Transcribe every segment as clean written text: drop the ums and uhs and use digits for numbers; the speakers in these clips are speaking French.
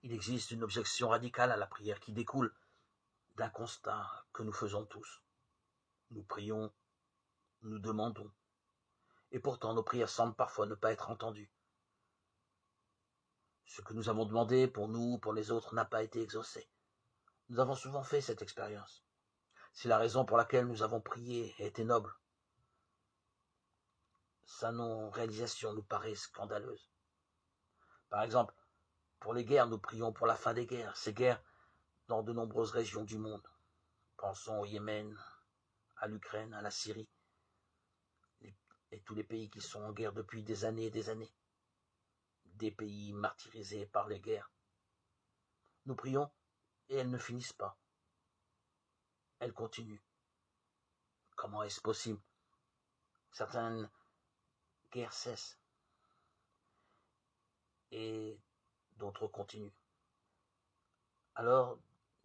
Il existe une objection radicale à la prière qui découle d'un constat que nous faisons tous. Nous prions, nous demandons, et pourtant nos prières semblent parfois ne pas être entendues. Ce que nous avons demandé pour nous, pour les autres, n'a pas été exaucé. Nous avons souvent fait cette expérience. Si la raison pour laquelle nous avons prié était noble, sa non-réalisation nous paraît scandaleuse. Par exemple, pour les guerres, nous prions pour la fin des guerres, ces guerres dans de nombreuses régions du monde. Pensons au Yémen, à l'Ukraine, à la Syrie, et tous les pays qui sont en guerre depuis des années et des années. Des pays martyrisés par les guerres. Nous prions et elles ne finissent pas. Elles continuent. Comment est-ce possible? Certaines guerres cessent et d'autres continuent. Alors,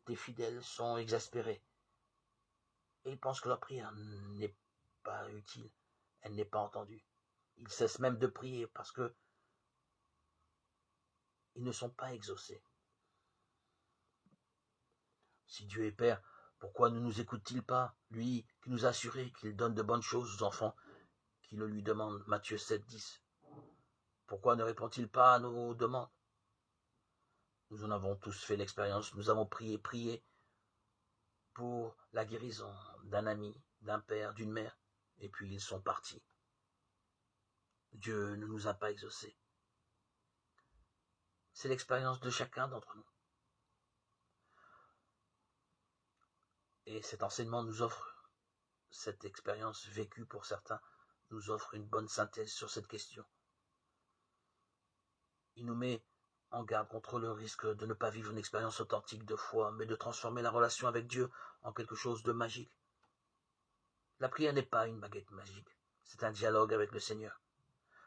des fidèles sont exaspérés et ils pensent que leur prière n'est pas utile, elle n'est pas entendue. Ils cessent même de prier parce que ils ne sont pas exaucés. Si Dieu est Père, pourquoi ne nous écoute-t-il pas, lui qui nous a assuré qu'il donne de bonnes choses aux enfants qui le lui demandent, Matthieu 7, 10. Pourquoi ne répond-il pas à nos demandes? Nous en avons tous fait l'expérience, nous avons prié pour la guérison d'un ami, d'un père, d'une mère, et puis ils sont partis. Dieu ne nous a pas exaucés. C'est l'expérience de chacun d'entre nous. Et cet enseignement nous offre, cette expérience vécue pour certains, nous offre une bonne synthèse sur cette question. Il nous met en garde contre le risque de ne pas vivre une expérience authentique de foi, mais de transformer la relation avec Dieu en quelque chose de magique. La prière n'est pas une baguette magique, c'est un dialogue avec le Seigneur.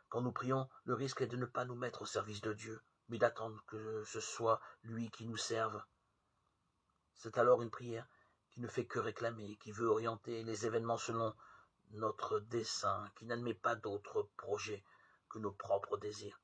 Quand nous prions, le risque est de ne pas nous mettre au service de Dieu, mais d'attendre que ce soit lui qui nous serve. C'est alors une prière qui ne fait que réclamer, qui veut orienter les événements selon notre dessein, qui n'admet pas d'autres projets que nos propres désirs.